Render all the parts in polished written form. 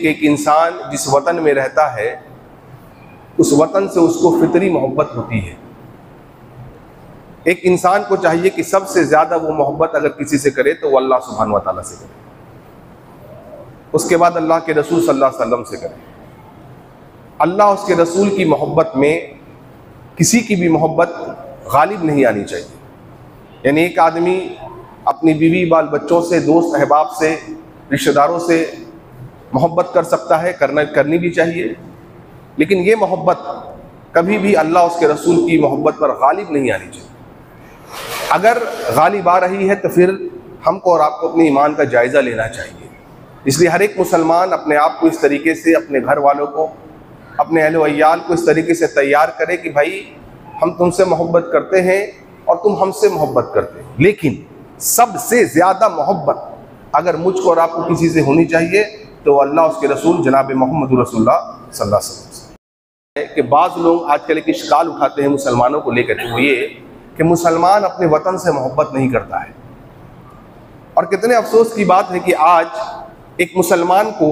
एक इंसान जिस वतन में रहता है उस वतन से उसको फितरी मोहब्बत होती है। एक इंसान को चाहिए कि सबसे ज़्यादा वो मोहब्बत अगर किसी से करे तो वो अल्लाह सुब्हानहू व तआला से करे, उसके बाद अल्लाह के रसूल सल्लल्लाहु अलैहि वसल्लम से करे। अल्लाह उसके रसूल की मोहब्बत में किसी की भी मोहब्बत गालिब नहीं आनी चाहिए। यानी एक आदमी अपनी बीवी बाल बच्चों से, दोस्त अहबाब से, रिश्तेदारों से मोहब्बत कर सकता है, करनी भी चाहिए, लेकिन ये मोहब्बत कभी भी अल्लाह उसके रसूल की मोहब्बत पर गालिब नहीं आनी चाहिए। अगर गालिब आ रही है तो फिर हमको और आपको अपने ईमान का जायज़ा लेना चाहिए। इसलिए हर एक मुसलमान अपने आप को इस तरीके से, अपने घर वालों को, अपने अहल वयाल को इस तरीके से तैयार करे कि भाई हम तुमसे मोहब्बत करते हैं और तुम हमसे मोहब्बत करते हैं, लेकिन सबसे ज़्यादा मोहब्बत अगर मुझको और आपको किसी से होनी चाहिए तो अल्लाह उसके रसूल जनाब मोहम्मद रसूलुल्लाह सल्लल्लाहु अलैहि वसल्लम। कि बाज़ लोग आजकल एक इश्काल उठाते हैं मुसलमानों को लेकर, वो ये कि मुसलमान अपने वतन से मोहब्बत नहीं करता है। और कितने अफसोस की बात है कि आज एक मुसलमान को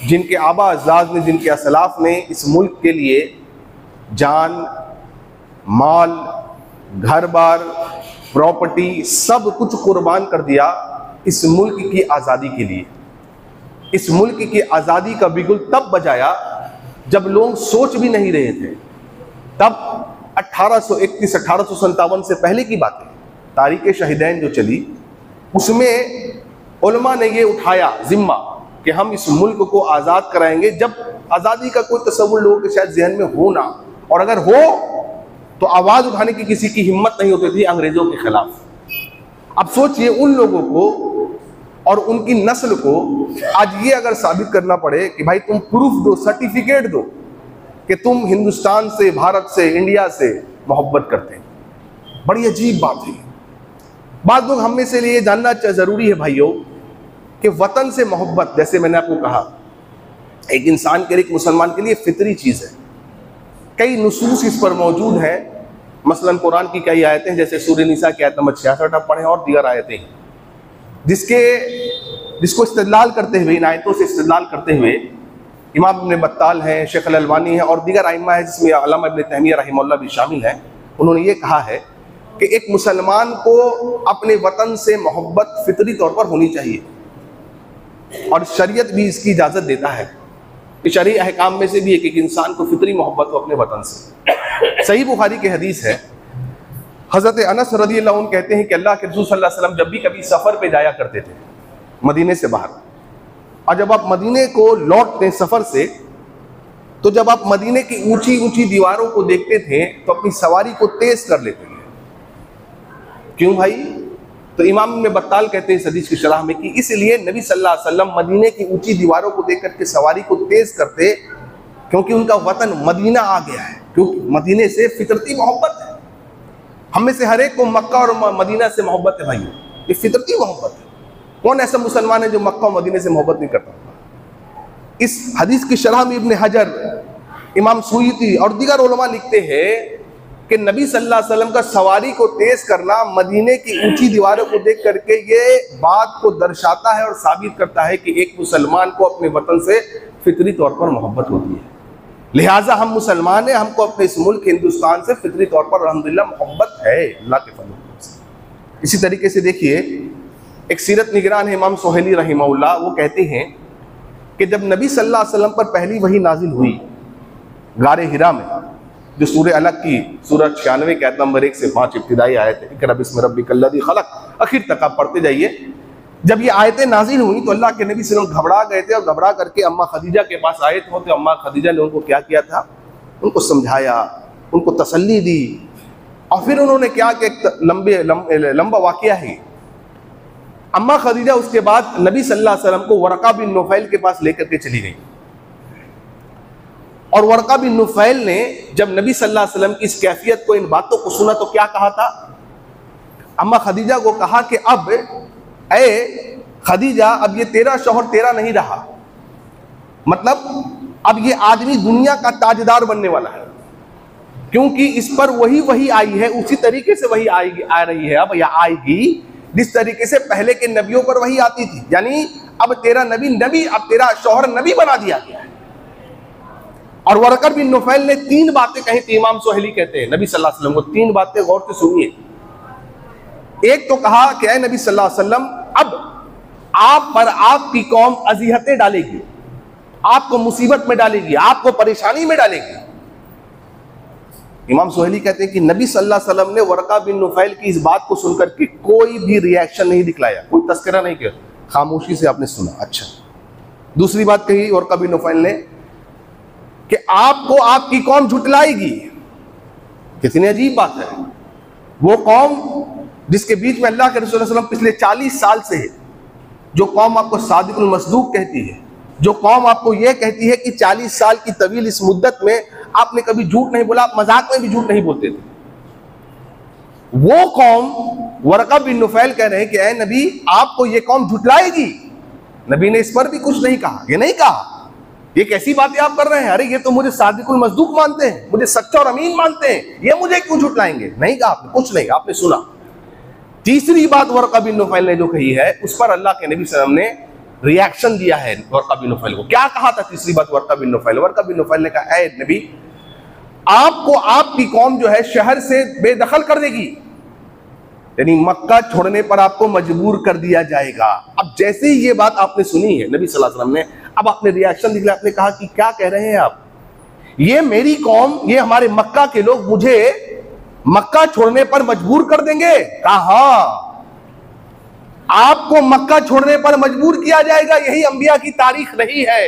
जिनके आबा अजदाद ने, जिनके असलाफ ने इस मुल्क के लिए जान, माल, घर बार, प्रॉपर्टी सब कुछ कुर्बान कर दिया इस मुल्क की आज़ादी के लिए। इस मुल्क की आज़ादी का बिगुल तब बजाया जब लोग सोच भी नहीं रहे थे। तब 1831-1857 से पहले की बात है, तारीख़ शहीदैन जो चली उसमें उलमा ने ये उठाया जिम्मा कि हम इस मुल्क को आज़ाद कराएंगे, जब आज़ादी का कोई तसव्वुर लोगों के शायद जहन में हो ना, और अगर हो तो आवाज़ उठाने की किसी की हिम्मत नहीं होती थी अंग्रेज़ों के खिलाफ। अब सोचिए उन लोगों को और उनकी नस्ल को आज ये अगर साबित करना पड़े कि भाई तुम प्रूफ दो, सर्टिफिकेट दो कि तुम हिंदुस्तान से, भारत से, इंडिया से मोहब्बत करते हैं, बड़ी अजीब बात है। बाद लोग हम में से लिए जानना ज़रूरी है भाइयों कि वतन से मोहब्बत, जैसे मैंने आपको कहा, एक इंसान के लिए, एक मुसलमान के लिए फितरी चीज़ है। कई नुसूस इस पर मौजूद हैं, मसलन कुरान की कई आयतें हैं, जैसे सूरह निसा की आयत नंबर 66 आप पढ़ें, और दीगर आयतें हैं जिसको इस्तेदलाल करते हुए, इन आयतों से इस्तेदलाल करते हुए इमाम इब्न बत्ताल हैं, शेख अल-अलबानी हैं और दीगर आइम्मा हैं, जिसमें अल्लामा इब्न तैमिया रहमहुल्लाह भी शामिल हैं। उन्होंने ये कहा है कि एक मुसलमान को अपने वतन से मोहब्बत फितरी तौर पर होनी चाहिए और शरीयत भी इसकी इजाज़त देता है कि शरई अहकाम में से भी एक इंसान को फितरी मोहब्बत हो अपने वतन से। सही बुखारी की हदीस है, हज़रत अनस रज़ियल्लाहु अन्हु कहते हैं कि अल्लाह के रसूल सल्लल्लाहु अलैहि वसल्लम जब भी कभी सफ़र पे जाया करते थे मदीने से बाहर, और जब आप मदीने को लौटते सफ़र से, तो जब आप मदीने की ऊंची ऊंची दीवारों को देखते थे तो अपनी सवारी को तेज कर लेते थे। क्यों भाई? तो इमाम इब्न बत्ताल कहते हैं इस हदीस की शरह में कि इसलिए नबी सल्लल्लाहु अलैहि वसल्लम मदीने की ऊंची दीवारों को देख करके सवारी को तेज करते, क्योंकि उनका वतन मदीना आ गया है, क्योंकि मदीने से फितरती मोहब्बत है। हम में से हर एक को मक्का और मदीना से मोहब्बत है भाइयों, ये फितरती मोहब्बत है। कौन ऐसा मुसलमान है जो मक्का और मदीने से मोहब्बत नहीं करता? इस हदीस की शरह में इब्न हजर, इमाम सुयूती और दीगर उलमा लिखते हैं कि नबी सल्लल्लाहु अलैहि वसल्लम का सवारी को तेज करना मदीने की ऊंची दीवारों को देख करके ये बात को दर्शाता है और साबित करता है कि एक मुसलमान को अपने वतन से फितरी तौर पर मोहब्बत होती है। लिहाजा हम मुसलमान हैं, हमको अपने इस मुल्क हिंदुस्तान से फितरी तौर पर अल्हम्दुलिल्लाह मोहब्बत है, अल्लाह के फजल से। इसी तरीके से देखिए, एक सीरत निगरान है इमाम सोहेली रहमहुल्लाह, वो कहते हैं कि जब नबी सल्लल्लाहु अलैहि वसल्लम पर पहली वही नाजिल हुई गारे हिरा में, जो सूरह अलग की सूरह 96 के आयत नंबर 1 से 5 इब्तिदाई आयत है, इक़रा बिस्मि रब्बिकल्लज़ी खलक़, आखिर तक आप पढ़ते जाइए। जब ये आयतें नाजिल हुई तो अल्लाह के नबी सल्लल्लाहु अलैहि वसल्लम घबरा गए थे, और घबरा करके अम्मा खदीजा के पास आए थे। तो अम्मा खदीजा ने उनको क्या किया था? उनको समझाया, उनको तसल्ली दी, और फिर उन्होंने क्या कि एक लंबा वाक़या है। अम्मा खदीजा उसके बाद नबी सल्लल्लाहु अलैहि वसल्लम को वरक़ा बिन नुफ़ैल के पास लेकर के चली गई, और वरक़ा बिन नुफ़ैल ने जब नबी सल्लल्लाहु अलैहि वसल्लम की इस कैफियत को, इन बातों को सुना तो क्या कहा था? अम्मा खदीजा को कहा कि अब ए खदीजा, अब ये तेरा शौहर तेरा नहीं रहा, मतलब अब ये आदमी दुनिया का ताजदार बनने वाला है, क्योंकि इस पर वही आई है, उसी तरीके से वही आ रही है अब, या आएगी जिस तरीके से पहले के नबियों पर वही आती थी। यानी अब तेरा अब तेरा शौहर नबी बना दिया गया है। और वरक़ा बिन नुफैल ने 3 बातें कही थी। इमाम सुहैली कहते हैं नबी सल्लल्लाहु अलैहि वसल्लम को 3 बातें गौर से सुनिए। एक तो कहा कि ऐ नबी सल्लल्लाहु अलैहि वसल्लम, अब आप पर आपकी कौम अज़ियतें डालेगी, आपको मुसीबत में डालेगी, आपको परेशानी में डालेगी। इमाम सुहैली कहते हैं कि नबी सल्लल्लाहु अलैहि वसल्लम ने वरक़ा बिन नुफैल की इस बात को सुनकर के कोई भी रिएक्शन नहीं दिखलाया, कोई तस्करा नहीं किया, खामोशी से आपने सुना। अच्छा, दूसरी बात कही वरक़ा बिन नुफैल ने कि आपको आपकी कौम झुटलाएगी। कितनी अजीब बात है। वो कौम जिसके बीच में अल्लाह के रसूल सल्लल्लाहु अलैहि वसल्लम पिछले 40 साल से है, जो कौम आपको सादिकुल मस्दूक कहती है, जो कौम आपको यह कहती है कि 40 साल की तवील इस मुद्दत में आपने कभी झूठ नहीं बोला, आप मजाक में भी झूठ नहीं बोलते थे, वो कौम वरक़ा बिन नुफैल कह रहे हैं कि ऐ नबी आपको ये कौम झुटलाएगी। नबी ने इस पर भी कुछ नहीं कहा, ये नहीं कहा ये कैसी बातें आप कर रहे हैं, अरे ये तो मुझे सादिकुल मस्दूक मानते हैं, मुझे सच्चा और अमीन मानते हैं, ये मुझे क्यों झुटलाएंगे, नहीं कहा आपने, कुछ नहीं, आपने सुना। तीसरी बात वरक़ा बिन नुफैल ने जो कही है उस पर अल्लाह के नबी सल्लल्लाहु अलैहि वसल्लम ने रिएक्शन दिया है। वरक़ा बिन नुफैल को क्या कहा था? तीसरी बात वरक़ा बिन नुफैल ने कहा, ऐ नबी आपको आपकी कौम जो है शहर से बेदखल कर देगी, यानी मक्का छोड़ने पर आपको मजबूर कर दिया जाएगा। अब जैसे ही ये बात आपने सुनी है नबी सल्लल्लाहु अलैहि वसल्लम ने, अब आपने रिएक्शन दिखला, आपने कहा कि क्या कह रहे हैं आप, ये मेरी कौम, ये हमारे मक्का के लोग मुझे मक्का छोड़ने पर मजबूर कर देंगे? कहा हाँ, आपको मक्का छोड़ने पर मजबूर किया जाएगा। यही अंबिया की तारीख रही है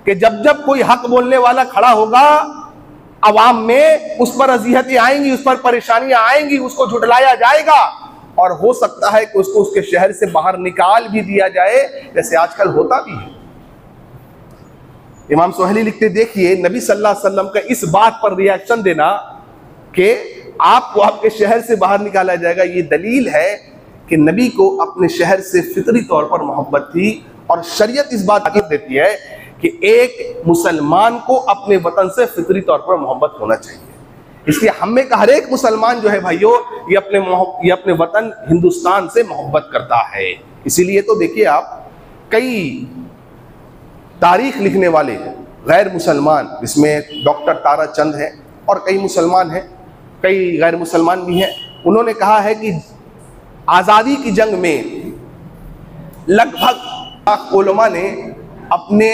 कि जब जब कोई हक बोलने वाला खड़ा होगा अवाम में, उस पर अज़ियतें आएंगी, उस पर परेशानियां आएंगी, उसको झुटलाया जाएगा और हो सकता है कि उसको उसके शहर से बाहर निकाल भी दिया जाए, जैसे आजकल होता भी है। इमाम सुहैली लिखते, देखिए नबी सल्लल्लाहु अलैहि वसल्लम का इस बात पर रिएक्शन देना कि आपको आपके शहर से बाहर निकाला जाएगा, ये दलील है कि नबी को अपने शहर से फितरी तौर पर मोहब्बत थी। और शरीयत इस बात ताकीद देती है कि एक मुसलमान को अपने वतन से फितरी तौर पर मोहब्बत होना चाहिए। इसलिए हम में का हर एक मुसलमान जो है भाइयों, ये अपने वतन हिंदुस्तान से मोहब्बत करता है। इसीलिए तो देखिए आप, कई तारीख लिखने वाले गैर मुसलमान, जिसमें डॉक्टर तारा चंद हैं और कई मुसलमान हैं, कई गैर मुसलमान भी हैं, उन्होंने कहा है कि आज़ादी की जंग में लगभग उलमा ने अपने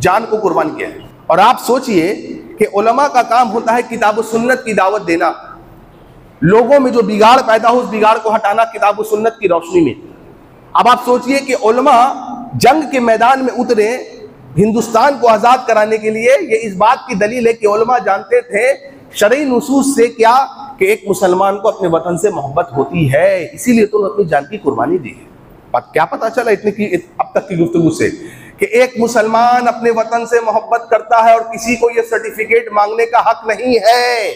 जान को कुर्बान किया है। और आप सोचिए कि उलमा का काम होता है किताब व सुन्नत की दावत देना, लोगों में जो बिगाड़ पैदा हो उस बिगाड़ को हटाना किताब व सुन्नत की रोशनी में। अब आप सोचिए कि उलमा जंग के मैदान में उतरे हिंदुस्तान को आज़ाद कराने के लिए। ये इस बात की दलील है कि उलमा जानते थे शरई नुसूस से क्या, कि एक मुसलमान को अपने वतन से मोहब्बत होती है, इसीलिए तो अपनी जान की कुर्बानी दी है। क्या पता चला इतने की अब तक की गुफ्तगू से कि एक मुसलमान अपने वतन से मोहब्बत करता है और किसी को यह सर्टिफिकेट मांगने का हक नहीं है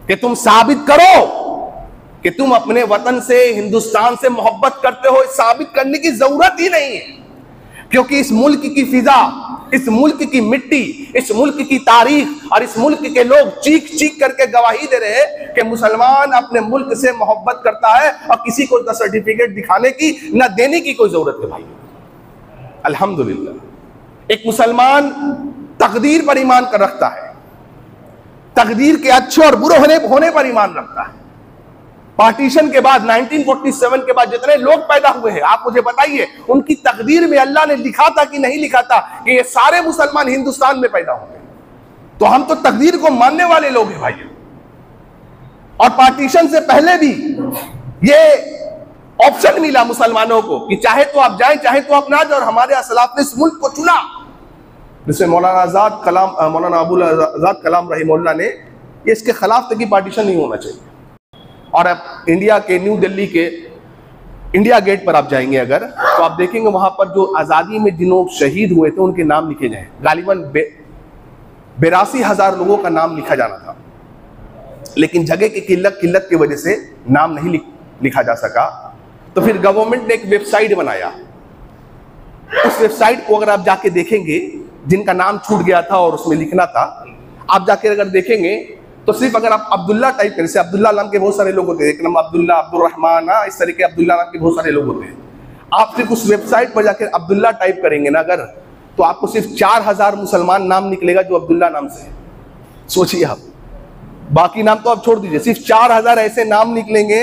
कि तुम साबित करो कि तुम अपने वतन से, हिंदुस्तान से मोहब्बत करते हो। साबित करने की जरूरत ही नहीं है, क्योंकि इस मुल्क की फिजा, इस मुल्क की मिट्टी, इस मुल्क की तारीख और इस मुल्क के लोग चीख चीख करके गवाही दे रहे हैं कि मुसलमान अपने मुल्क से मोहब्बत करता है और किसी को न सर्टिफिकेट दिखाने की न देने की कोई जरूरत है। भाई अल्हम्दुलिल्लाह, एक मुसलमान तकदीर पर ईमान कर रखता है, तकदीर के अच्छे और बुरे होने पर ईमान रखता है। पार्टीशन के बाद 1947 के बाद जितने लोग पैदा हुए हैं, आप मुझे बताइए उनकी तकदीर में अल्लाह ने लिखा था कि नहीं लिखा था कि ये सारे मुसलमान हिंदुस्तान में पैदा होंगे? तो हम तो तकदीर को मानने वाले लोग हैं भाइयों। और पार्टीशन से पहले भी ये ऑप्शन मिला मुसलमानों को कि चाहे तो आप जाएं, चाहे तो आप ना जाओ। और हमारे असलाफ ने इस मुल्क को चुना, जिसमें मौलाना अबुल आजाद कलाम रहीमहुल्लाह ने ये इसके खिलाफ थे कि पार्टीशन नहीं होना चाहिए। और अब इंडिया के न्यू दिल्ली के इंडिया गेट पर आप जाएंगे अगर, तो आप देखेंगे वहां पर जो आज़ादी में जिन्हों शहीद हुए थे उनके नाम लिखे जाए। गालिबन 82,000 लोगों का नाम लिखा जाना था, लेकिन जगह की किल्लत की वजह से नाम नहीं लिखा जा सका। तो फिर गवर्नमेंट ने एक वेबसाइट बनाया। उस वेबसाइट को अगर आप जाके देखेंगे, जिनका नाम छूट गया था और उसमें लिखना था, आप जाके अगर देखेंगे तो सिर्फ अगर आप अब्दुल्ला टाइप करें, अब्दुल्ला नाम के बहुत सारे लोग होते हैं, एक नाम अब्दुल्ला, अब्दुल रहमान, इस तरह के अब्दुल्ला नाम के बहुत सारे लोग होते हैं। आप सिर्फ उस वेबसाइट पर जाकर अब्दुल्ला टाइप करेंगे ना अगर, तो आपको सिर्फ 4000 मुसलमान नाम निकलेगा जो अब्दुल्ला नाम से है। सोचिए आप, बाकी नाम तो आप छोड़ दीजिए, सिर्फ 4000 ऐसे नाम निकलेंगे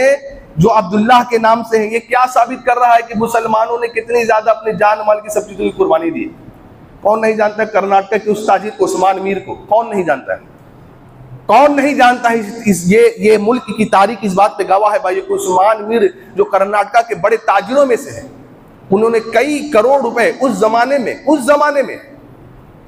जो अब्दुल्ला के नाम से है। ये क्या साबित कर रहा है कि मुसलमानों ने कितनी ज्यादा अपने जान माल की सब चीजों की कुर्बानी दी। कौन नहीं जानता है कर्नाटक के उस ताजिर उस्मान मीर को? कौन नहीं जानता है? कौन नहीं जानता है? ये मुल्क की तारीख इस बात पे गवाह है भाई कि उस्मान मीर जो कर्नाटक के बड़े ताजिरों में से है, उन्होंने कई करोड़ रुपए उस जमाने में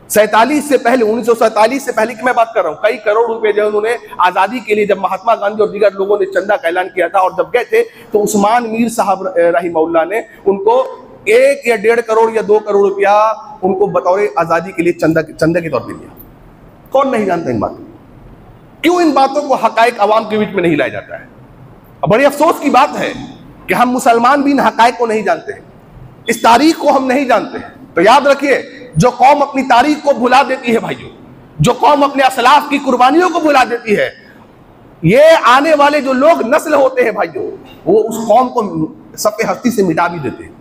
47 से पहले, 1947 से पहले की मैं बात कर रहा हूं, कई करोड़ रुपए जो उन्होंने आजादी के लिए, जब महात्मा गांधी और दीगर लोगों ने चंदा का ऐलान किया था और जब गए थे तो उस्मान मीर साहब रहीमहुल्लाह ने उनको 1 या 1.5 करोड़ या 2 करोड़ रुपया उनको बतौर आजादी के लिए चंदा के तौर पर दिया। कौन नहीं जानता इन बातों को? क्यों इन बातों को हकायक अवाम के बीच में नहीं लाया जाता है? बड़ी अफसोस की बात है कि हम मुसलमान भी इन हकायक को नहीं जानते हैं, इस तारीख को हम नहीं जानते हैं। तो याद रखिए, जो कौम अपनी तारीख को भुला देती है भाइयों, जो कौम अपने असलाफ की कुर्बानियों को भुला देती है, ये आने वाले जो लोग नस्ल होते हैं भाइयों, वो उस कौम को सफ़े हस्ती से मिटा भी देते हैं।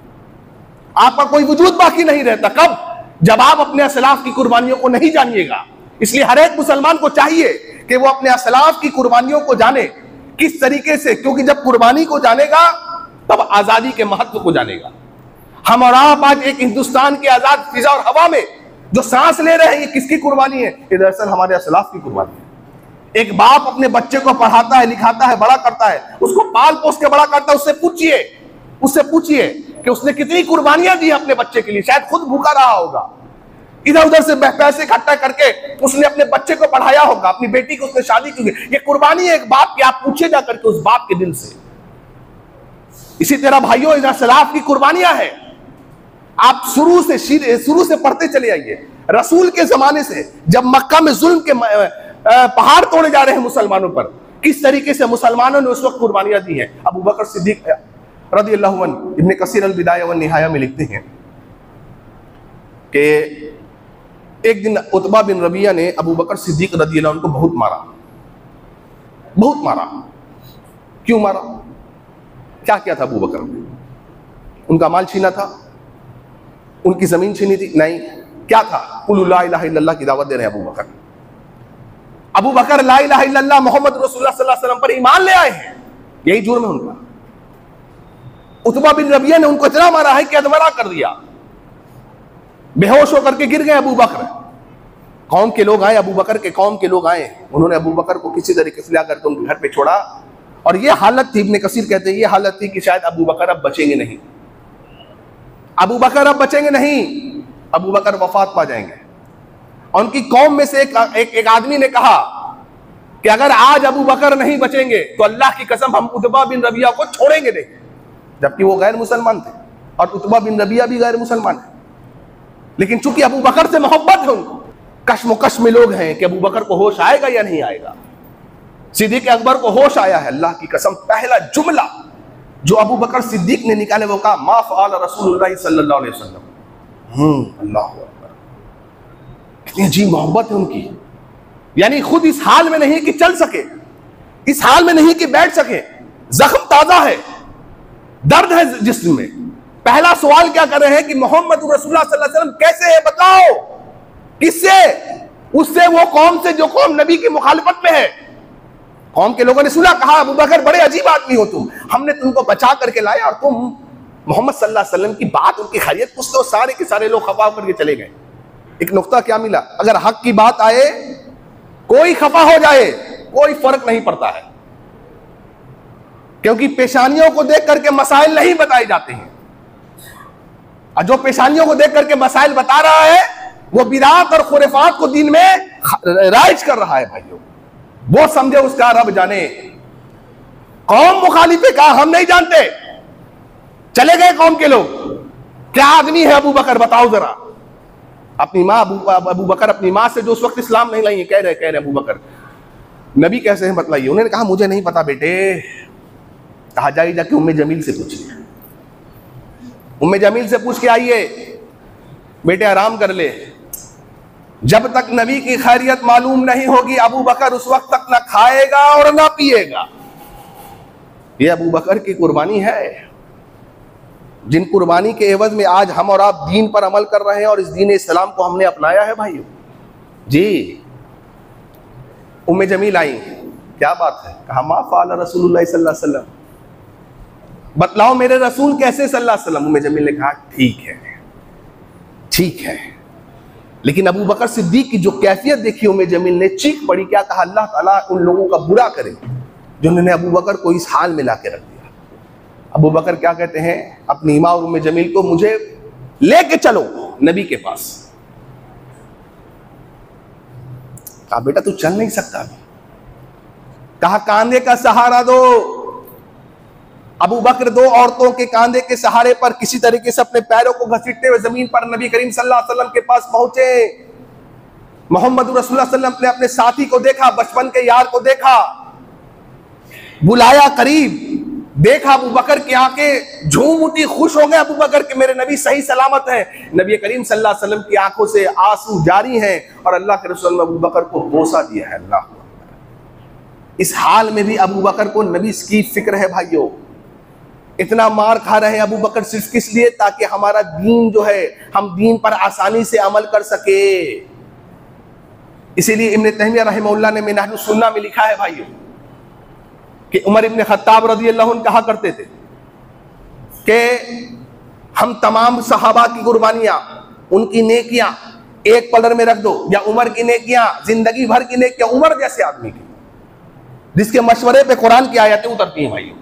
आपका कोई वजूद बाकी नहीं रहता। कब? जब आप अपने असलाफ की कुर्बानियों को नहीं जानिएगा। इसलिए हर एक मुसलमान को चाहिए कि वो अपने असलाफ की कुर्बानियों को जाने, किस तरीके से, क्योंकि जब कुर्बानी को जानेगा तब आजादी के महत्व को जानेगा। हम और आप आज एक हिंदुस्तान के आजाद फिजा और हवा में जो सांस ले रहे हैं, ये किसकी कुर्बानी है? ये दरअसल हमारे असलाफ की कुर्बानी है। एक बाप अपने बच्चे को पढ़ाता है, लिखाता है, बड़ा करता है, उसको पाल पोस के बड़ा करता है। उससे पूछिए कि उसने कितनी कुर्बानियां दी अपने बच्चे के लिए। शायद खुद भूखा रहा होगा, इधर उधर से पैसे इकट्ठा करके उसने अपने बच्चे को पढ़ाया होगा, अपनी बेटी को उसने शादी की। ये कुर्बानी है एक बाप की। आप पूछिए जा करके उस बाप के दिल से। इसी तरह भाइयों, इन असलाफ की कुर्बानियां हैं। आप शुरू से पढ़ते चले आइए। रसूल के जमाने से जब मक्का में जुल्म के पहाड़ तोड़े जा रहे हैं मुसलमानों पर, किस तरीके से मुसलमानों ने उस वक्त कुर्बानियां दी हैं। अबू बकर सिद्दीक रज़ियल्लाहु अन्हु इब्न कसीर अल बिदाया व निहाया में लिखते हैं कि एक दिन उतबा बिन रबिया ने अबू बकर सिद्दीक रज़ियल्लाहु अन्हु को बहुत मारा। क्यों मारा? क्या किया था अबू बकर ने? उनका माल छीना था? उनकी जमीन छीनी थी? नहीं। क्या था? कुल ला इलाहा इल्लल्लाह की दावत दे रहे हैं अबू बकर ला इलाहा इल्लल्लाह मोहम्मद रसूलुल्लाह सल्लल्लाहु अलैहि वसल्लम पर ईमान ले आए हैं। यही जुर्म है उनका। उतबा बिन रबिया ने उनको इतना मारा है कि अधमरा कर दिया, बेहोश होकर के गिर गए अबू बकर। कौम के लोग आए, अबू बकर के कौम के लोग आए, उन्होंने अबू बकर को किसी तरीके से लाकर के उनके घर पे छोड़ा। और ये हालत थी, इब्न कसीर कहते हैं ये हालत थी कि शायद अबू बकर अब बचेंगे नहीं, अबू बकर वफात पा जाएंगे। और उनकी कौम में से एक आदमी ने कहा कि अगर आज अबू बकर नहीं बचेंगे तो अल्लाह की कसम हम उतबा बिन रबिया को छोड़ेंगे नहीं। जबकि वो गैर मुसलमान थे और उतबा बिन रबिया भी गैर मुसलमान है, लेकिन चूंकि अबू बकर से मोहब्बत है उनको, कश्मकश में लोग हैं कि अबू बकर को होश आएगा या नहीं आएगा। सिद्दीक अकबर को होश आया है। अल्लाह की कसम पहला जुमला जो अबू बकर सिद्दीक ने निकाले वो कहा, मा फ़अल रसूलुल्लाह सल्लल्लाहु अलैहि वसल्लम। अल्लाह अकबर, कितनी अजीब मोहब्बत है उनकी। यानी खुद इस हाल में नहीं कि चल सके, इस हाल में नहीं कि बैठ सके, जख्म ताजा है, दर्द है जिस्म में। पहला सवाल क्या कर रहे हैं कि मोहम्मद रसूलुल्लाह सल्लल्लाहु अलैहि वसल्लम कैसे है, बताओ। किससे? उससे, वो कौम से जो कौम नबी की मुखालिफत में है। कौम के लोगों ने सुना, कहा अबू बकर बड़े अजीब आदमी हो तुम, हमने तुमको बचा करके लाया और तुम मोहम्मद सल्लल्लाहु अलैहि वसल्लम की बात, उनकी खैरियत पूछते हो। सारे के सारे लोग खफा होकर के चले गए। एक नुक्ता क्या मिला, अगर हक की बात आए कोई खफा हो जाए कोई फर्क नहीं पड़ता है, क्योंकि पेशानियों को देख करके मसाइल नहीं बताए जाते हैं। और जो पेशानियों को देख करके मसाइल बता रहा है वो बिदात और खुराफात को दीन में राइज कर रहा है भाइयों। वो समझे उसका रब जाने। कौम मुखालिफे कहा हम नहीं जानते, चले गए कौम के लोग। क्या आदमी है अबू बकर, बताओ जरा। अपनी माँ अबू बकर अपनी माँ से जो उस वक्त इस्लाम नहीं लाई, कह रहे अबू बकर नबी कैसे हैं बतलाइए। उन्होंने कहा मुझे नहीं पता बेटे। कहा जाइए जाके उम्मे जमील से पूछिए, उम्मे जमील से पूछ के आइए, बेटे आराम कर ले। जब तक नबी की खैरियत मालूम नहीं होगी अबू बकर उस वक्त तक ना खाएगा और ना पिएगा। ये अबू बकर की कुर्बानी है। जिन कुर्बानी के एवज में आज हम और आप दीन पर अमल कर रहे हैं और इस दीन इस्लाम को हमने अपनाया है भाइयों। जी उम्मे जमील आई, क्या बात है, कहा मा फ़अल रसूलुल्लाह सल्लल्लाहु अलैहि वसल्लम, बतलाओ मेरे रसूल कैसे सल्लल्लाहु अलैहि वसल्लम। उम्मे जमील ने कहा ठीक है ठीक है, लेकिन अबू बकर सिद्दीक की जो कैफियत देखी उम्मे जमील ने, चीख पड़ी, क्या कहा, अल्लाह ताला उन लोगों का बुरा करे जिन्होंने अबू बकर को इस हाल में ला के रख दिया। अबू बकर क्या कहते हैं अपनी माँ और उम्मे जमील को, मुझे लेके चलो नबी के पास। कहा बेटा तू चल नहीं सकता। कहा कांधे का सहारा दो। अबू बकर दो औरतों के कांधे के सहारे पर किसी तरीके से अपने पैरों को घसीटते हुए जमीन पर नबी करीम सल्लल्लाहु अलैहि वसल्लम के पास पहुंचे। मोहम्मद रसूलुल्लाह सल्लल्लाहु अलैहि वसल्लम ने अपने साथी को देखा, बचपन के यार को देखा, बुलाया करीब, देखा अबू बकर की आंखें झूम उठी, खुश हो गए अबू बकर के मेरे नबी सही सलामत है। नबी करीम सल्लल्लाहु अलैहि वसल्लम की आंखों से आंसू जारी हैं और अल्लाह के रसूल ने अबू बकर को बोसा दिया है। अल्लाह, इस हाल में भी अबू बकर को नबी की फिक्र है भाइयों। इतना मार खा रहे हैं अबू बकर सिर्फ किस लिए, ताकि हमारा दीन जो है हम दीन पर आसानी से अमल कर सके। इसीलिए इब्न तैमिया रहमहुल्लाह ने मिनहाजुस सुन्नाह में लिखा है भाइयों कि उमर इब्न खत्ताब रज़ियल्लाहु अन्हु कहा करते थे कि हम तमाम सहाबा की कुर्बानियां, उनकी नेकियां एक पलड़े में रख दो, या उमर की नेकियां, जिंदगी भर की नेकियां उमर जैसे आदमी की, जिसके मशवरे पे कुरान की आयतें उतरती हैं भाइयों।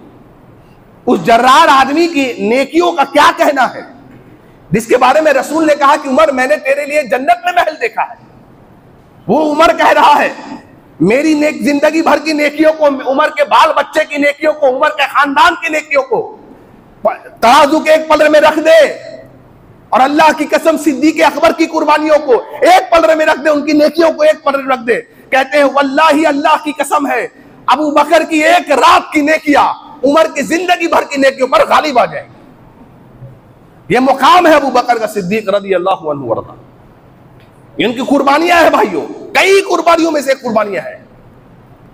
उस जर्रार आदमी की नेकियों का क्या कहना है, जिसके बारे में रसूल ने कहा कि उमर मैंने तेरे लिए जन्नत में महल देखा है। वो उमर कह रहा है मेरी नेक जिंदगी भर की नेकियों को, उमर के बाल बच्चे की नेकियों को, उमर के खानदान की नेकियों को तराजू के एक पलड़े में रख दे, और अल्लाह की कसम सिद्दीक़ अकबर की कुर्बानियों को एक पलड़े में रख दे, उनकी नेकियों को एक पलड़े में रख दे। कहते हैं वल्लाही अल्लाह की कसम है, अबू बकर की एक रात की नेकियां उमर की जिंदगी भर की नेकियों पर गालिब आ जाएंगी। यह मुकाम है अबू बकर का सिद्दीक रज़ियल्लाहु अन्हु वरदा। इनकी कुर्बानियां हैं भाइयों, कई कुर्बानियों में से एक कुर्बानियां हैं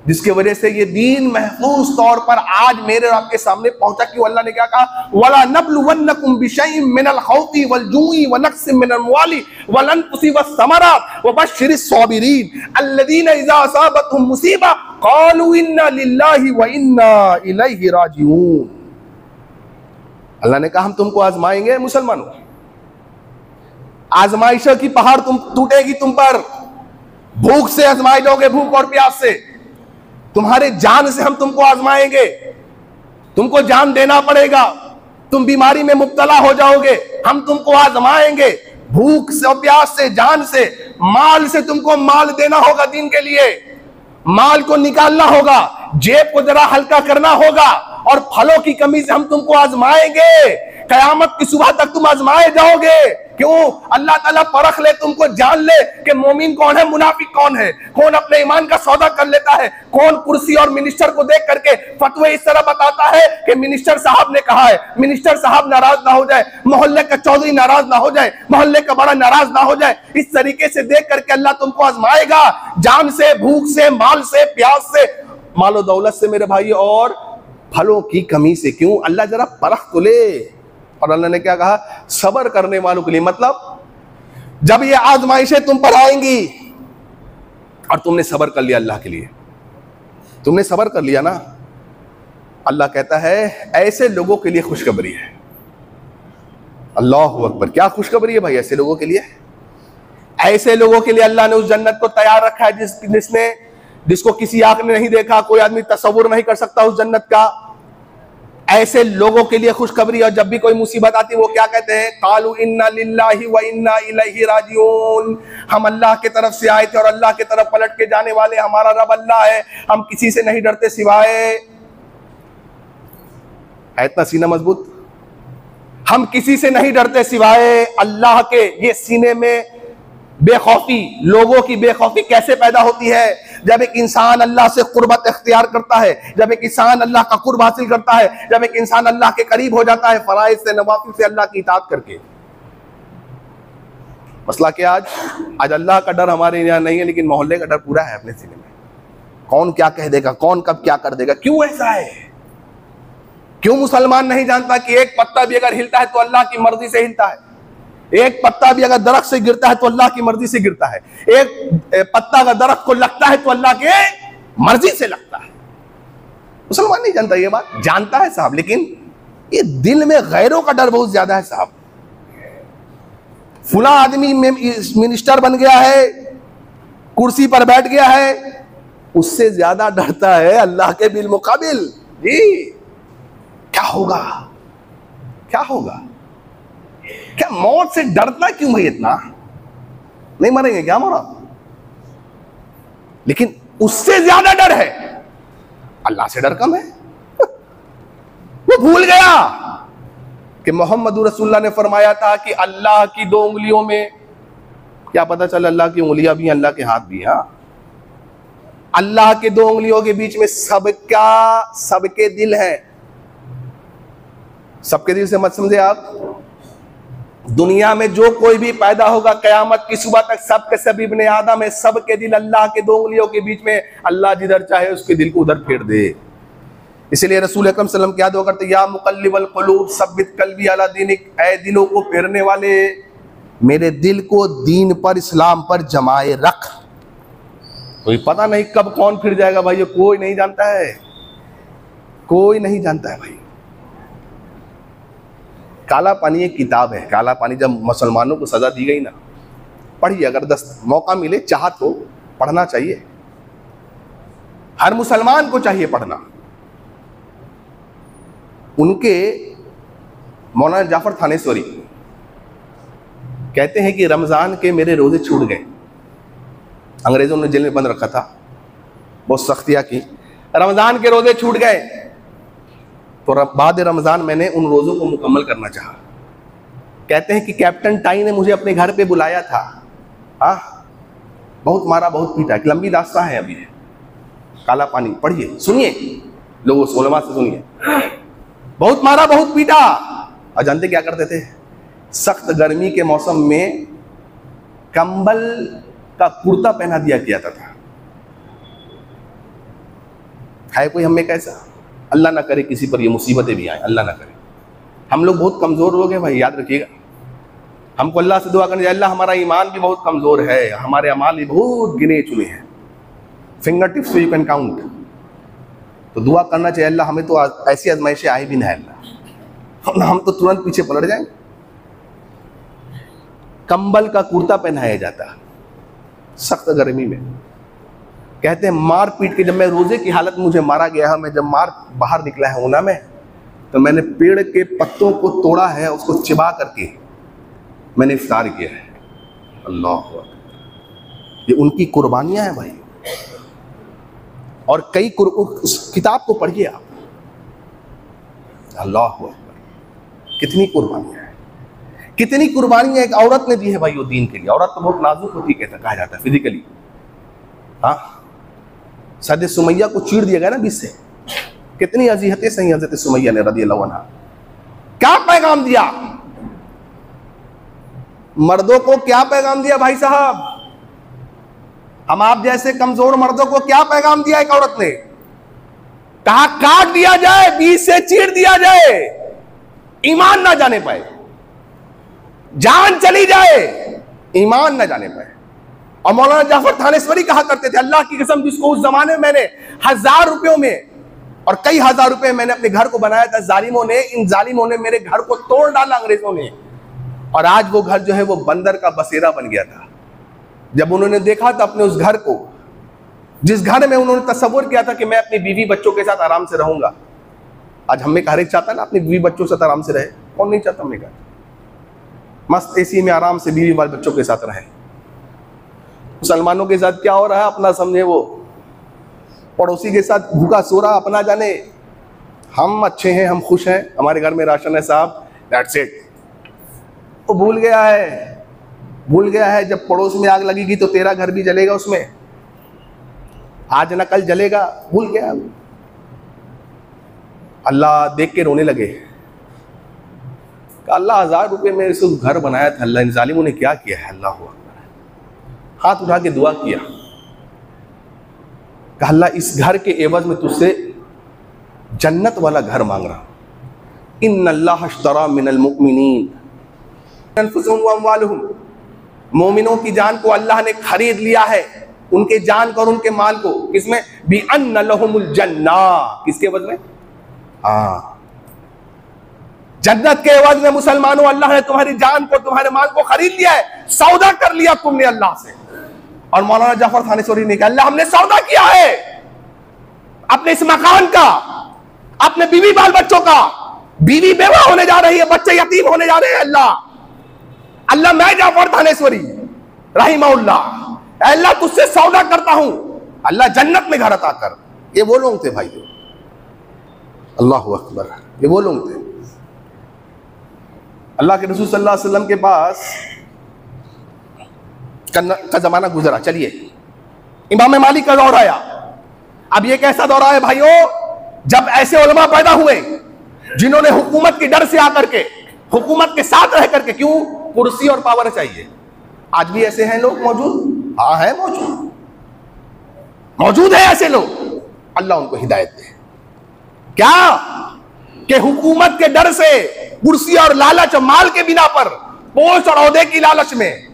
जिसकी वजह से ये दीन महफूज तौर पर आज मेरे और आपके सामने पहुंचा। कि अल्लाह ने क्या कहा, वला नब्लुवन्नकुम बिशैइन मिनल खौफि वल जुई व नक्सिम मिनल अम्वालि वल अनफुसि वस समरात व बश्शिरिस साबिरीन अल्लज़ीना इज़ा असाबतहुम मुसीबा क़ालू इन्ना लिल्लाहि व इन्ना इलैहि राजिऊन। अल्लाह ने कहा हम तुमको आजमाएंगे मुसलमानों, आजमाइशों की पहाड़ तुम टूटेगी तुम पर, भूख से आजमाए जाओगे, भूख और प्यास से, तुम्हारे जान से हम तुमको आजमाएंगे, तुमको जान देना पड़ेगा, तुम बीमारी में मुब्तला हो जाओगे, हम तुमको आजमाएंगे, भूख से, प्यास से, जान से, माल से तुमको माल देना होगा दीन के लिए, माल को निकालना होगा, जेब को जरा हल्का करना होगा, और फलों की कमी से हम तुमको आजमाएंगे। कयामत की सुबह तक तुम आजमाए जाओगे। क्यों? अल्लाह ताला परख ले, तुमको जान ले कि मोमिन कौन है, मुनाफिक कौन है, कौन अपने ईमान का सौदा कर लेता है, कौन कुर्सी और मिनिस्टर को देख करके फतवे इस तरह बताता है कि मिनिस्टर साहब ने कहा है, मिनिस्टर साहब नाराज ना हो जाए, मोहल्ले का चौधरी नाराज ना हो जाए, मोहल्ले का बड़ा नाराज ना हो जाए। इस तरीके से देख करके अल्लाह तुमको आजमाएगा, जान से, भूख से, माल से, प्यास से, मालो दौलत से मेरे भाई, और फलों की कमी से। क्यों? अल्लाह जरा परख तो ले। और अल्लाह ने क्या कहा, सब्र करने वालों के लिए, मतलब जब ये आजमाइशें तुम पर आएंगी और तुमने सब्र कर लिया, अल्लाह के लिए तुमने सब्र कर लिया ना, अल्लाह कहता है ऐसे लोगों के लिए खुशखबरी है। अल्लाहु अकबर, क्या खुशखबरी है भाई ऐसे लोगों के लिए। ऐसे लोगों के लिए अल्लाह ने उस जन्नत को तैयार रखा है जिसको किसी आंख ने नहीं देखा, कोई आदमी तसव्वुर नहीं कर सकता उस जन्नत का। ऐसे लोगों के लिए खुशखबरी। और जब भी कोई मुसीबत आती है वो क्या कहते हैं, कालू इन्ना लिल्लाहि व इन्ना इलैहि राजिऊन, हम अल्लाह के तरफ से आए थे और अल्लाह के तरफ पलट के जाने वाले, हमारा रब अल्लाह है, हम किसी से नहीं डरते सिवाय, है इतना सीना मजबूत, हम किसी से नहीं डरते सिवाय अल्लाह के। ये सीने में बेखौफी, लोगों की बेखौफी कैसे पैदा होती है? जब एक इंसान अल्लाह से कुर्बत इख्तियार करता है, जब एक इंसान अल्लाह का कुर्ब हासिल करता है, जब एक इंसान अल्लाह के करीब हो जाता है फराइज से, नवाफिल से, अल्लाह की इताअत करके। मसला क्या, आज अल्लाह का डर हमारे यहाँ नहीं है, लेकिन मोहल्ले का डर पूरा है अपने सीने में। कौन क्या कह देगा, कौन कब क्या कर देगा। क्यों ऐसा है? क्यों मुसलमान नहीं जानता कि एक पत्ता भी अगर हिलता है तो अल्लाह की मर्जी से हिलता है, एक पत्ता भी अगर दरख्त से गिरता है तो अल्लाह की मर्जी से गिरता है, एक पत्ता अगर दरख्त को लगता है तो अल्लाह के मर्जी से लगता है। मुसलमान नहीं जानता ये बात, जानता है साहब, लेकिन ये दिल में गैरों का डर बहुत ज्यादा है साहब। फुला आदमी मिनिस्टर बन गया है, कुर्सी पर बैठ गया है, उससे ज्यादा डरता है अल्लाह के बिल मुकाबिल। जी क्या होगा, क्या होगा, क्या मौत से डरना क्यों भाई इतना? नहीं मरेंगे क्या मरा, लेकिन उससे ज्यादा डर है, अल्लाह से डर कम है। वो भूल गया कि मोहम्मद रसूलुल्लाह ने फरमाया था कि अल्लाह की 2 उंगलियों में, क्या पता चला अल्लाह की उंगलियां भी, अल्लाह के हाथ भी हैं। अल्लाह के 2 उंगलियों के बीच में सबके दिल है। सबके दिल से मत समझे आप, दुनिया में जो कोई भी पैदा होगा कयामत की सुबह तक सबके सब इब्ने आदम है, सबके दिल अल्लाह के 2 उंगलियों के बीच में। अल्लाह जिधर चाहे उसके दिल को उधर फेर दे। इसलिए रसूल अकरम सल्लल्लाहु अलैहि वसल्लम क्या दुआ करते, या मुक़ल्लिबल क़ुलूब सब्बित क़ल्बी अला दीनिक, ऐ दिलों को फेरने वाले मेरे दिल को दीन पर, इस्लाम पर जमाए रख। कोई पता नहीं कब कौन फिर जाएगा भाई, ये कोई नहीं जानता है, कोई नहीं जानता है भाई। काला पानी एक किताब है, काला पानी जब मुसलमानों को सजा दी गई ना, पढ़िए, अगर 10 मौका मिले, चाहत हो पढ़ना चाहिए, हर मुसलमान को चाहिए पढ़ना। उनके मौलाना जाफर थानेश्वरी कहते हैं कि रमज़ान के मेरे रोज़े छूट गए, अंग्रेज़ों ने जेल में बंद रखा था, बहुत सख्तियाँ की, रमज़ान के रोज़े छूट गए, तो बाद रमज़ान मैंने उन रोज़ों को मुकम्मल करना चाहा। कहते हैं कि कैप्टन टाई ने मुझे अपने घर पे बुलाया था, बहुत मारा, बहुत पीटा, एक लंबी दास्ता है अभी, काला पानी पढ़िए, सुनिए लोगों से, उलमा से सुनिए, बहुत मारा, बहुत पीटा। और जानते क्या करते थे, सख्त गर्मी के मौसम में कंबल का कुर्ता पहना दिया जाता था। है कोई हमें कैसा? अल्लाह ना करे किसी पर ये मुसीबतें भी आए, अल्लाह ना करे। हम लोग बहुत कमज़ोर लोग हैं भाई, याद रखिएगा। हमको अल्लाह से दुआ करनी चाहिए, अल्लाह हमारा ईमान भी बहुत कमज़ोर है, हमारे अमाल भी बहुत गिने चुने हैं, finger tips you can count. तो दुआ करना चाहिए, अल्लाह हमें तो ऐसी आजमाइशें आई भी ना अल्लाह, हम तो तुरंत पीछे पलट जाएंगे। कंबल का कुर्ता पहनाया जाता सख्त गर्मी में। कहते हैं मार पीट के, जब मैं रोजे की हालत में मुझे मारा गया है, मैं जब बाहर निकला है ऊना में, तो मैंने पेड़ के पत्तों को तोड़ा है, उसको चिबा करके मैंने इफ्तार किया है। अल्लाह, ये उनकी कुर्बानियां हैं भाई। और कई उस किताब को पढ़िए आप, अल्लाह अकबर, कितनी कुर्बानियां हैं, कितनी कुर्बानियां एक औरत ने दी है भाई वो दीन के लिए। औरत तो बहुत नाजुक होती है, कहा जाता है फिजिकली। हाँ, सैयद सुमैया को चीर दिया गया ना बीच से, कितनी अजीहतें सही हज़रत सुमैया ने रज़ियल्लाहु अन्हा। क्या पैगाम दिया मर्दों को, क्या पैगाम दिया भाई साहब? हम आप जैसे कमजोर मर्दों को क्या पैगाम दिया एक औरत ने? कहा काट दिया जाए, बीच से चीर दिया जाए, ईमान ना जाने पाए, जान चली जाए, ईमान ना जाने पाए। और मौलाना जाफर थानेश्वरी कहा करते थे, अल्लाह की कसम, जिसको उस जमाने में मैंने 1000 रुपयों में और कई हजार रुपए मैंने अपने घर को बनाया था, जालिमों ने, इन जालिमों ने मेरे घर को तोड़ डाला, अंग्रेजों ने। और आज वो घर जो है वो बंदर का बसेरा बन गया था। जब उन्होंने देखा था अपने उस घर को, जिस घर में उन्होंने तस्वुर किया था कि मैं अपनी बीवी बच्चों के साथ आराम से रहूंगा। आज हमें हर एक चाहता है ना अपनी बीवी बच्चों के साथ आराम से रहे, कौन नहीं चाहता? हमें मस्त एसी में आराम से बीवी वाले बच्चों के साथ रहे। मुसलमानों के साथ क्या हो रहा है अपना समझे, वो पड़ोसी के साथ भूखा सो रहा अपना जाने। हम अच्छे हैं, हम खुश हैं, हमारे घर में राशन है साहब, दैट्स इट। वो भूल गया है जब पड़ोस में आग लगेगी तो तेरा घर भी जलेगा, उसमें आज न कल जलेगा, भूल गया। अल्लाह देख के रोने लगे, अल्लाह 1000 रुपये में इस घर बनाया था, अल्लाह इन जालिमों ने क्या किया है। अल्लाह हुआ, हाथ उठा के दुआ किया, कहा अल्लाह इस घर के एवज में तुझसे जन्नत वाला घर मांग रहा हूं। इन्नल्लाह अश्तरा मिनल मुमिनीन अनफुसहुम व अमवालहुम, मोमिनों की जान को अल्लाह ने खरीद लिया है, उनके जान को और उनके माल को। किसमें? बिअन्न लहुमुल जन्ना, किसके एवज में? जन्नत के एवज में मुसलमानों अल्लाह ने तुम्हारी जान को, तुम्हारे माल को खरीद लिया है, सौदा कर लिया तुमने अल्लाह से। और मौलाना जाफर थानेश्वरी ने कहा अल्लाह हमने सौदा किया है अपने इस मकान का, अपने बीवी बाल बच्चों का, बीवी बेवा होने जा रही है, बच्चे यतीम होने जा रहे हैं। अल्लाह मैं जाफर थानेश्वरी रहीमहुल्लाह अल्लाह तुझसे सौदा करता हूं, अल्लाह जन्नत में घर अता कर। ये वो लोग थे भाइयों, अल्लाह अकबर, ये वो लोग थे। अल्लाह के रसूल सल्लल्लाहु अलैहि वसल्लम के पास का जमाना गुजरा। चलिए इमाम मालिक का दौर आया। अब ये कैसा दौर है भाइयों, जब ऐसे उलमा पैदा हुए जिन्होंने हुकूमत के डर से आकर के, हुकूमत के साथ रह करके, क्यों? कुर्सी और पावर चाहिए। आज भी ऐसे हैं लोग मौजूद? हाँ है, मौजूद है ऐसे लोग। अल्लाह उनको हिदायत दे। क्या कि हुकूमत के डर से, कुर्सी और लालच, माल के बिना पर, पोस्ट और ओहदे की लालच में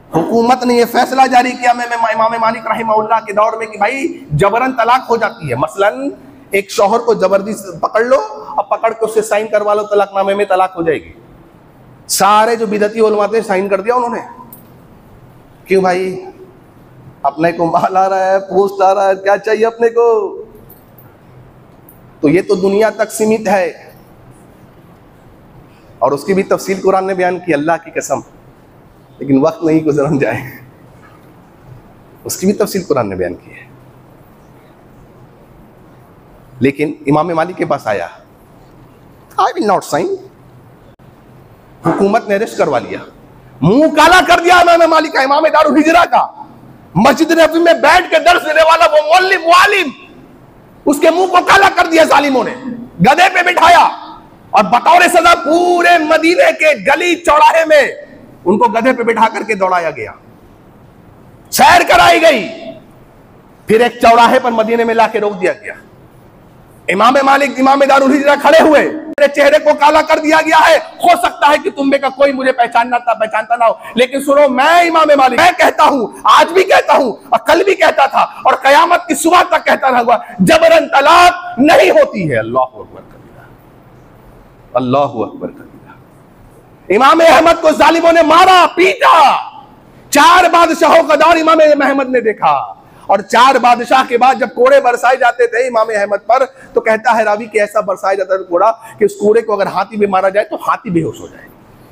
हुकूमत ने यह फैसला जारी किया इमाम मालिक रहमहुल्लाह के दौर में कि भाई जबरन तलाक हो जाती है। मसलन एक शौहर को जबरदस्ती पकड़ लो और पकड़ के उससे साइन करवा लो, तलाकनामे में तलाक हो जाएगी। सारे जो बिदती उलमा थे साइन कर दिया उन्होंने। क्यों भाई? अपने को माल आ रहा है, पोस्ट आ रहा है, क्या चाहिए अपने को? तो ये तो दुनिया तक सीमित है, और उसकी भी तफसील कुरान ने बयान की, अल्लाह की कसम, लेकिन वक्त नहीं गुजरन जाए, उसकी भी तफसील कुरान ने बयान की है। लेकिन इमाम मालिक के पास आया, आई विल नॉट साइन। हुकूमत ने अरेस्ट करवा लिया, मुंह काला कर दिया इमाम मालिक का, इमाम दारुल हिजरा का, मस्जिद नबवी में बैठ के दर्स देने वाला वो मुअल्लिम, उसके मुंह को काला कर दिया जालिमों ने, गधे पे बिठाया और बतौर सजा पूरे मदीने के गली चौराहे में उनको गधे पे बिठा करके दौड़ाया गया, सैर कराई गई, फिर एक चौराहे पर मदीने में लाके रोक दिया गया। इमाम मालिक, इमाम दारुल हिजरा खड़े हुए, मेरे चेहरे को काला कर दिया गया है, हो सकता है कि तुम में का कोई मुझे पहचानता ना हो, लेकिन सुनो, मैं इमाम मालिक, मैं कहता हूं, आज भी कहता हूं और कल भी कहता था और कयामत की सुबह तक कहता रहूंगा, जबरन तलाक नहीं होती है। अल्लाह अकबर कबीरा, अल्लाह अकबर कबीरा। इमाम अहमद को जालिमों ने मारा, पीटा, 4 बादशाहों का दौर इमाम अहमद ने देखा, और 4 बादशाह के बाद जब कोड़े बरसाए जाते थे इमाम अहमद पर, तो कहता है रावी कि ऐसा बरसाया जाता है कोड़ा कि उस कोड़े को अगर हाथी भी मारा जाए तो हाथी बेहोश हो जाए,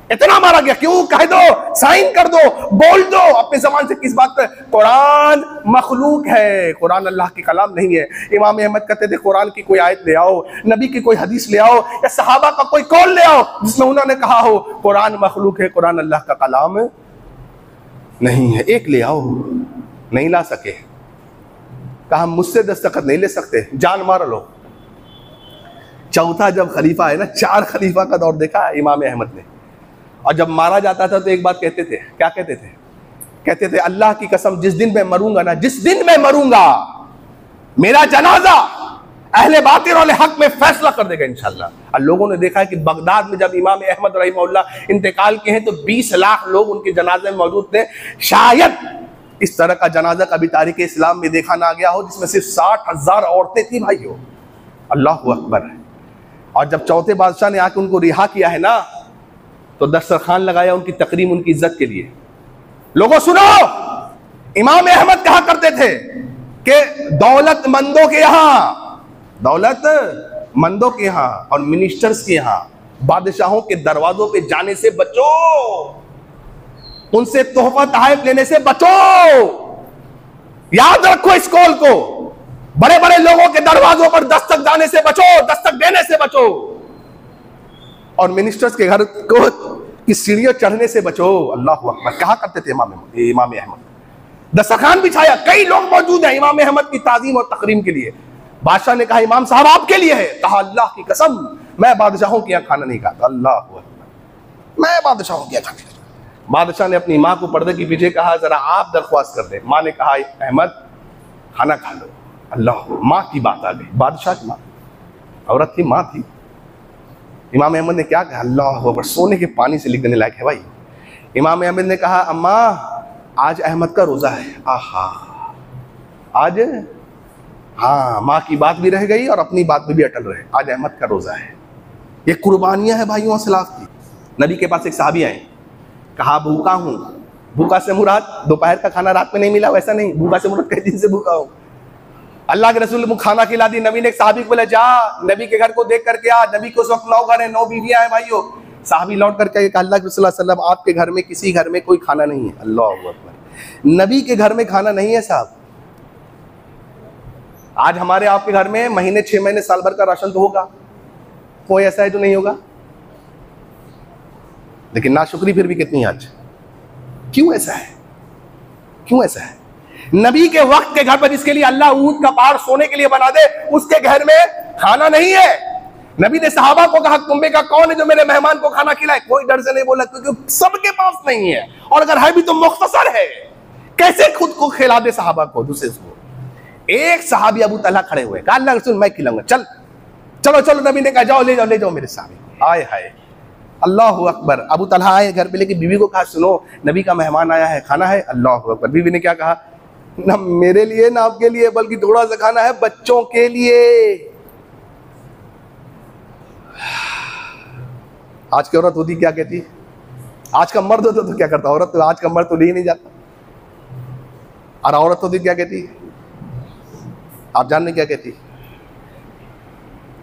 इतना मारा गया। क्यों? कह दो, साइन कर दो, बोल दो, अपने जबान से किस बात पर? कुरान मखलूक है, कुरान अल्लाह की कलाम नहीं है। इमाम अहमद कहते थे कुरान की कोई आयत ले आओ, नबी की कोई हदीस ले आओ, या सहाबा का कोई कौल ले आओ जिसमें उन्होंने कहा हो कुरान मखलूक है, कुरान अल्लाह का कलाम नहीं है, एक ले आओ। नहीं ला सके, कहा मुझसे दस्तखत नहीं ले सकते, जान मार लो। चौथा जब खलीफा है ना, 4 खलीफा का दौर देखा इमाम अहमद ने, और जब मारा जाता था तो एक बात कहते थे, क्या कहते थे? कहते थे अल्लाह की कसम जिस दिन मैं मरूंगा ना, जिस दिन मैं मरूंगा मेरा जनाजा अहले बातिल और हक में फैसला कर देगा इंशाअल्लाह। और लोगों ने देखा है कि बगदाद में जब इमाम अहमद रहमहुल्लाह इंतकाल के हैं तो 20 लाख लोग उनके जनाजे में मौजूद थे। शायद इस तरह का जनाजा कभी तारीख इस्लाम में देखा ना गया हो जिसमें सिर्फ 60,000 औरतें थी भाइयों। अल्लाह अकबर। और जब चौथे बादशाह ने आके उनको रिहा किया है ना, तो दस्तरखान लगाया उनकी तकरीम, उनकी इज्जत के लिए। लोगों सुनो, इमाम अहमद कहा करते थे कि दौलतमंदों के यहाँ और मिनिस्टर्स के यहाँ, बादशाहों के दरवाजों पे जाने से बचो, उनसे तोहफा तहफ लेने से बचो। याद रखो इस कौल को, बड़े बड़े लोगों के दरवाजों पर दस्तक जाने से बचो, दस्तक देने से बचो, और मिनिस्टर्स के घर को की सीढ़ियों चढ़ने से बचो। अल्लाह अकबर कहा करते थे इमाम अहमद। दस्तरखान बिछाया, कई लोग मौजूद हैं इमाम अहमद की ताजीम और तकरीम के लिए। बादशाह ने कहा इमाम साहब आपके लिए है। कहा अल्लाह की कसम मैं बादशाहों के यहाँ खाना नहीं खाता। अल्लाह अकबर, मैं बादशाहों के यहाँ खाना नहीं खाता। बादशाह ने अपनी माँ को पर्दे के पीछे कहा जरा आप दरख्वास्त कर दे। माँ ने कहा अहमद खाना खा लो। अल्लाह, माँ की बात आ गई, बादशाह की माँ, औरत थी, माँ थी। इमाम अहमद ने क्या कहा, अल्लाह अकबर, सोने के पानी से लिख देने लायक है भाई। इमाम अहमद ने कहा, अम्मा आज अहमद का रोज़ा है। आहा, आज हाँ, माँ की बात भी रह गई और अपनी बात में भी अटल रहे, आज अहमद का रोज़ा है। ये कुर्बानियाँ हैं भाइयों सलाफ की। नबी के पास एक सहाबी आए, कहा भूखा हूँ। भूखा से मुराद दोपहर का खाना रात में नहीं मिला, वैसा नहीं, भूखा से मुराद कई दिन से भूखा हूँ। अल्लाह के रसूल ने खाना खिला दी। नबी ने एक सहाबी को बोला, जा नबी के घर को देख करके आ। नबी के उस वक्त 9 घर है, 9 बीवियां हैं भाइयों। सहाबी लौट करके कहा, अल्लाह के रसूल सल्लल्लाहु अलैहि वसल्लम आपके घर में किसी घर में कोई खाना नहीं है। अल्लाह अकबर, नबी के घर में खाना नहीं है साहब। आज हमारे आपके घर में महीने 6 महीने साल भर का राशन तो होगा, कोई ऐसा है जो नहीं होगा? लेकिन नाशुक्री फिर भी कितनी आज। क्यों ऐसा है, क्यों ऐसा है? नबी के वक्त के घर पर जिसके लिए अल्लाह ऊंट का पहाड़ सोने के लिए बना दे, उसके घर में खाना नहीं है। नबी ने सहाबा को कहा, तुम में का कौन है जो मेरे मेहमान को खाना खिलाए? कोई डर से नहीं बोला, क्योंकि सबके पास नहीं है, और अगर है भी तो मुख्तसर है। कैसे खुद को खिला दे सहाबा को, दूसरे को? एक सहाबी अबू तलहा खड़े हुए, कहा अल्लाह रसूल मैं खिलाऊंगा, चल चलो चलो। नबी ने कहा जाओ ले जाओ ले जाओ मेरे साहबी। आए हाय, अल्लाह अकबर। अबू तलहा आए घर पे, लेकिन बीवी को कहा सुनो नबी का मेहमान आया है, खाना है। अल्लाह अकबर। बीवी ने क्या कहा, ना मेरे लिए ना आपके लिए, बल्कि थोड़ा सा खाना है बच्चों के लिए। आज की औरत होती क्या कहती, आज का मर्द होता तो क्या करता? औरत तो आज का मर्द तो ले ही नहीं जाता। और औरत होती क्या कहती, आप जानने क्या कहती?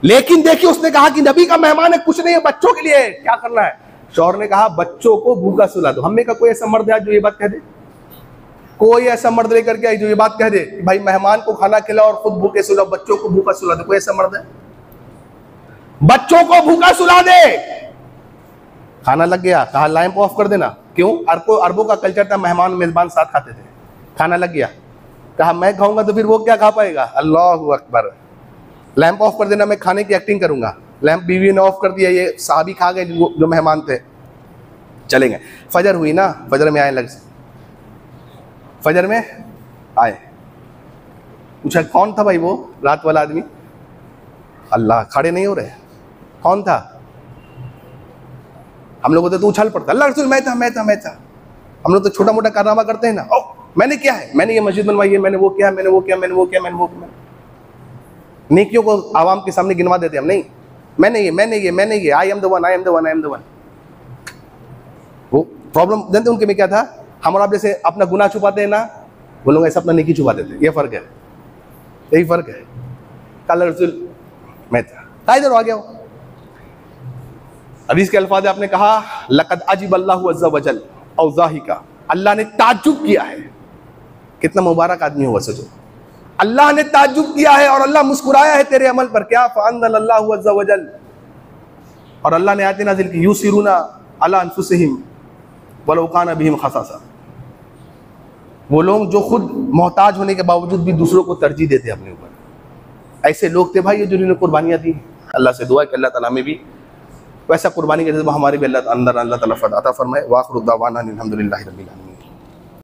लेकिन देखिए उसने कहा कि नबी का मेहमान है, कुछ नहीं है, बच्चों के लिए क्या करना है? शौहर ने कहा बच्चों को भूखा सुला दो। हमें का कोई ऐसा मर्द है जो ये बात कह दे? कोई ऐसा मर्द लेकर के आई जो ये बात कह दे कि भाई मेहमान को खाना खिलाओ और खुद भूखे सुलाओ, बच्चों को भूखा सुला दो? कोई ऐसा मर्द है? बच्चों को भूखा सुला दे। खाना लग गया, कहा लैंप ऑफ कर देना। क्यों? अरबों का कल्चर था, मेहमान मेजबान साथ खाते थे। खाना लग गया, कहा मैं खाऊंगा तो फिर वो क्या खा पाएगा? अल्लाह अकबर। लैंप ऑफ कर देना, मैं खाने की एक्टिंग करूंगा। लैंप बीवी ने ऑफ कर दिया, ये साहबी खा गए जो मेहमान थे, चले गए। फजर हुई ना, फजर में आए, लग से फजर में आए, पूछा कौन था भाई वो रात वाला आदमी? अल्लाह, खड़े नहीं हो रहे, कौन था? हम लोग होते तो उछल पड़ता, अल्लाह रसूल मैं था मैं था मैं था। हम लोग तो छोटा मोटा कारनामा करते हैं ना, ओ मैंने क्या है, मैंने ये मस्जिद बनवाई है, मैंने वो किया, मैंने वो किया, मैंने वो किया, मैंने वो किया। नेकियों को आवाम के सामने गिनवा देते हम, नहीं मैंने ये मैंने ये मैंने ये, I am the one I am the one I am the one. वो प्रॉब्लम जानते उनके में क्या था? हम और आप जैसे अपना गुनाह छुपाते हैं ना, वो लोग ऐसा अपना नेकी छुपा देते हैं। ये फर्क है, यही फर्क है। कल रसूल मैं था, इधर आ गया। हदीस के अल्फाज आपने कहा लक़द अजिब अल्लाहु अज़्ज़ा वजल औ ज़ाहिका, अल्लाह ने ताज्जुब किया है। कितना मुबारक आदमी हुआ सोचो, अल्लाह ने ताज्जुब किया है और अल्लाह मुस्कुराया है तेरे अमल पर। क्या? फ़अन्ज़लल्लाहु अज़्ज़ा वजल, और अल्लाह ने आयत नाज़िल की, युसिरूना अला अनफुसिहिम वलौ काना बिहिम खसासा। वो लोग जो खुद मोहताज होने के बावजूद भी दूसरों को तरजीह देते अपने ऊपर, ऐसे लोग थे भाई जिन्होंने कुर्बानियाँ दी। अल्लाह से दुआ कि अल्लाह ताला में भी वैसा कुर्बानी के जज्बा हमारे भी अल्लाह ताला फरमाए। वाखिरु दावाना अनिल हम्दुलिल्लाहि रब्बिल आलमीन।